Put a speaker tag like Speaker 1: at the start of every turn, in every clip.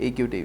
Speaker 1: AQ TV।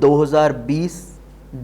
Speaker 1: 2020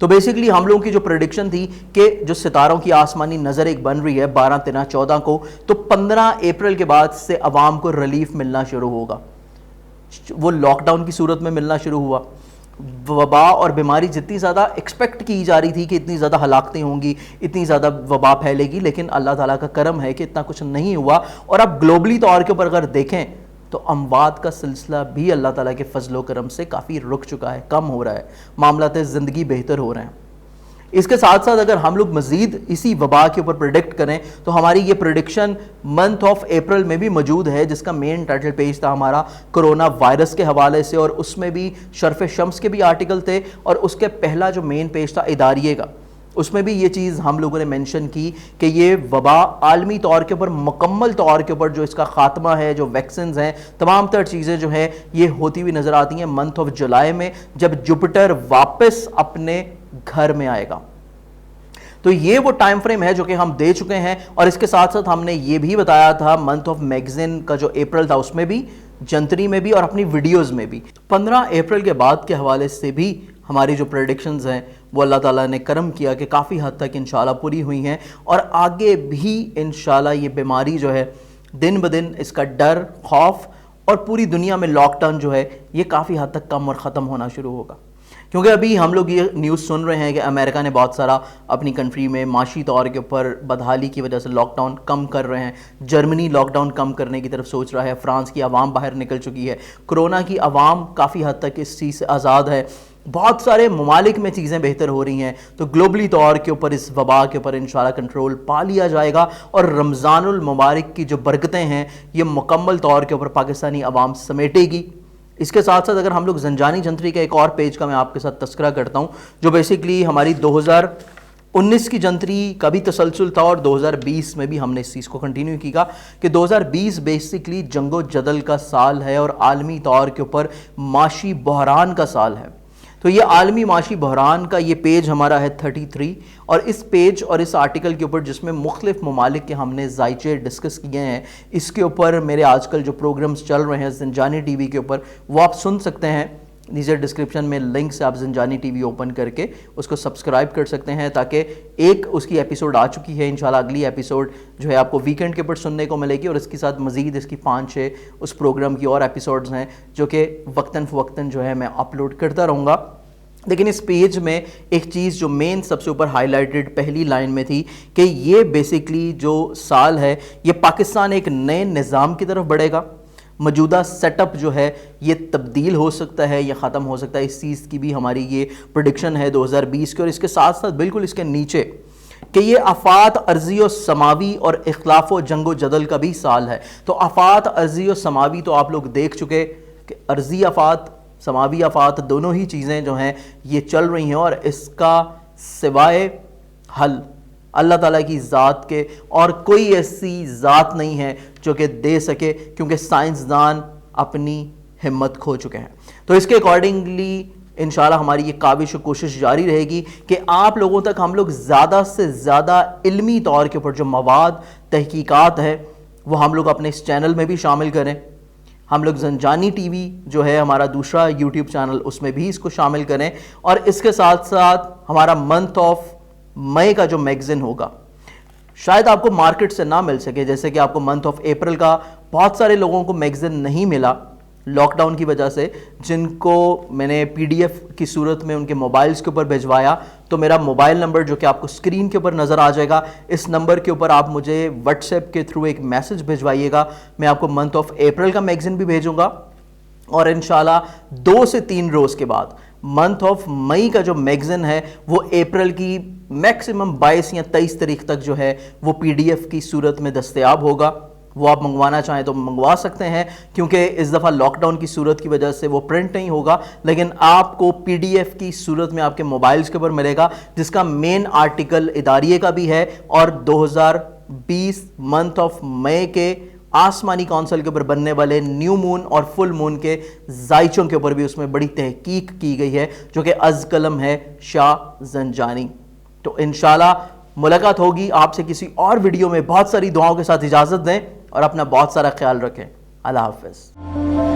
Speaker 1: تو basically ہم لوگوں کی جو پریڈکشن تھی کہ جو ستاروں کی آسمانی نظر ایک بن رہی ہے 12, 13, 14 کو, تو 15 اپریل کے بعد سے عوام کو ریلیف ملنا شروع ہوگا. وہ لاک ڈاؤن کی صورت میں ملنا شروع ہوا. وبا اور بیماری جتنی زیادہ ایکسپیکٹ کی جا رہی تھی کہ اتنی زیادہ ہلاکتیں ہوں گی, اتنی زیادہ وبا پھیلے گی, لیکن اللہ تعالیٰ کا کرم ہے کہ اتنا کچھ نہیں ہوا. اور اب گلوبلی طور کے اوپر اگر دیکھیں تو اموات کا سلسلہ بھی اللہ تعالیٰ کے فضل و کرم سے کافی رک چکا ہے, کم ہو رہا ہے, معاملات زندگی بہتر ہو رہے ہیں. اس کے ساتھ ساتھ اگر ہم لوگ مزید اسی وبا کے اوپر پریڈکٹ کریں تو ہماری یہ پریڈکشن منتھ آف اپریل میں بھی موجود ہے, جس کا مین ٹائٹل پیج تھا ہمارا کرونا وائرس کے حوالے سے, اور اس میں بھی شرف شمس کے بھی آرٹیکل تھے, اور اس کے پہلا جو مین پیج تھا اداریے کا, اس میں بھی یہ چیز ہم لوگوں نے مینشن کی کہ یہ وبا عالمی طور کے اوپر مکمل طور کے اوپر جو اس کا خاتمہ ہے, جو ویکسنز ہیں, تمام تر چیزیں جو ہیں یہ ہوتی ہوئی نظر آتی ہیں منتھ آف جولائی میں, جب جوپیٹر واپس اپنے گھر میں آئے گا. تو یہ وہ ٹائم فریم ہے جو کہ ہم دے چکے ہیں. اور اس کے ساتھ ساتھ ہم نے یہ بھی بتایا تھا منتھ آف میگزین کا جو اپریل تھا اس میں بھی, جنتری میں بھی, اور اپنی ویڈیوز میں بھی. 15 اپریل کے بعد کے حوالے سے بھی ہماری جو پریڈکشنز ہیں وہ اللہ تعالیٰ نے کرم کیا کہ کافی حد تک انشاءاللہ پوری ہوئی ہیں, اور آگے بھی انشاءاللہ یہ بیماری جو ہے دن بدن اس کا ڈر, خوف اور پوری دنیا میں لاک ڈاؤن جو ہے یہ کافی حد تک کم اور ختم ہونا شروع ہوگا. کیونکہ ابھی ہم لوگ یہ نیوز سن رہے ہیں کہ امریکہ نے بہت سارا اپنی کنٹری میں معاشی طور کے اوپر بدحالی کی وجہ سے لاک ڈاؤن کم کر رہے ہیں. جرمنی لاک ڈاؤن کم کرنے کی طرف سوچ رہا ہے. فرانس کی عوام باہر نکل چکی ہے. کرونا کی عوام کافی حد تک اس چیز سے آزاد ہے. بہت سارے ممالک میں چیزیں بہتر ہو رہی ہیں. تو گلوبلی طور کے اوپر اس وبا کے اوپر انشاءاللہ کنٹرول پا لیا جائے گا, اور رمضان المبارک کی جو برکتیں ہیں یہ مکمل طور کے اوپر پاکستانی عوام سمیٹے گی. اس کے ساتھ ساتھ اگر ہم لوگ زنجانی جنتری کا ایک اور پیج کا میں آپ کے ساتھ تذکرہ کرتا ہوں, جو بیسیکلی ہماری 2019 کی جنتری کا بھی تسلسل تھا, اور 2020 میں بھی ہم نے اس چیز کو کنٹینیو کیا کہ 2020 بیسیکلی جنگ و جدل کا سال ہے, اور عالمی طور کے اوپر معاشی بحران کا سال ہے. تو یہ عالمی معاشی بحران کا یہ پیج ہمارا ہے 33, اور اس پیج اور اس آرٹیکل کے اوپر جس میں مختلف ممالک کے ہم نے ذائچے ڈسکس کیے ہیں, اس کے اوپر میرے آج کل جو پروگرامز چل رہے ہیں زنجانی ٹی وی کے اوپر وہ آپ سن سکتے ہیں. نیچے ڈسکرپشن میں لنک سے آپ زنجانی ٹی وی اوپن کر کے اس کو سبسکرائب کر سکتے ہیں, تاکہ ایک اس کی ایپیسوڈ آ چکی ہے, انشاءاللہ اگلی ایپیسوڈ جو ہے آپ کو ویکینڈ کے اوپر سننے کو ملے گی, اور اس کے ساتھ مزید اس کی 5-6 اس پروگرام کی اور ایپیسوڈز ہیں جو کہ وقتاً فوقتاً جو ہے میں اپلوڈ کرتا رہوں گا. لیکن اس پیج میں ایک چیز جو مین سب سے اوپر ہائی لائٹڈ پہلی لائن میں تھی کہ یہ بیسیکلی جو سال ہے یہ پاکستان ایک نئے نظام کی طرف بڑھے گا. موجودہ سیٹ اپ جو ہے یہ تبدیل ہو سکتا ہے یا ختم ہو سکتا ہے, اس چیز کی بھی ہماری یہ پریڈکشن ہے 2020 کی. اور اس کے ساتھ ساتھ بالکل اس کے نیچے کہ یہ آفات ارضی و سماوی اور اختلاف و جنگ و جدل کا بھی سال ہے. تو آفات ارضی و سماوی تو آپ لوگ دیکھ چکے کہ ارضی آفات, سماوی آفات دونوں ہی چیزیں جو ہیں یہ چل رہی ہیں, اور اس کا سوائے حل اللہ تعالیٰ کی ذات کے اور کوئی ایسی ذات نہیں ہے جو کہ دے سکے, کیونکہ سائنسدان اپنی ہمت کھو چکے ہیں. تو اس کے اکارڈنگلی انشاءاللہ ہماری یہ کاوش و کوشش جاری رہے گی کہ آپ لوگوں تک ہم لوگ زیادہ سے زیادہ علمی طور کے اوپر جو مواد, تحقیقات ہے وہ ہم لوگ اپنے اس چینل میں بھی شامل کریں. ہم لوگ زنجانی ٹی وی جو ہے ہمارا دوسرا یوٹیوب چینل, اس میں بھی اس کو شامل کریں. اور اس کے ساتھ ساتھ ہمارا منتھ آف مئی کا جو میگزین ہوگا شاید آپ کو مارکیٹ سے نہ مل سکے, جیسے کہ آپ کو منتھ آف اپریل کا بہت سارے لوگوں کو میگزین نہیں ملا لاک ڈاؤن کی وجہ سے, جن کو میں نے پی ڈی ایف کی صورت میں ان کے موبائلز کے اوپر بھجوایا. تو میرا موبائل نمبر جو کہ آپ کو اسکرین کے اوپر نظر آ جائے گا, اس نمبر کے اوپر آپ مجھے واٹس ایپ کے تھرو ایک میسج بھجوائیے گا. میں آپ کو منتھ آف اپریل کا میگزین بھی بھیجوں گا, اور انشاءاللہ 2 سے 3 روز کے بعد منتھ آف مئی کا جو میگزین ہے وہ اپریل کی میکسیمم 22 یا 23 تاریخ تک جو ہے وہ پی ڈی ایف کی صورت میں دستیاب ہوگا. وہ آپ منگوانا چاہیں تو منگوا سکتے ہیں, کیونکہ اس دفعہ لاک ڈاؤن کی صورت کی وجہ سے وہ پرنٹ نہیں ہوگا, لیکن آپ کو پی ڈی ایف کی صورت میں آپ کے موبائلز کے اوپر ملے گا, جس کا مین آرٹیکل اداریے کا بھی ہے, اور 2020 منتھ آف مئی کے آسمانی کونسل کے اوپر بننے والے نیو مون اور فل مون کے ذائچوں کے اوپر بھی اس میں بڑی تحقیق کی گئی ہے, جو کہ از قلم ہے شاہ زنجانی. تو انشاءاللہ ملاقات ہوگی آپ سے کسی اور ویڈیو میں. بہت ساری دعاؤں کے ساتھ اجازت دیں اور اپنا بہت سارا خیال رکھیں. اللہ حافظ.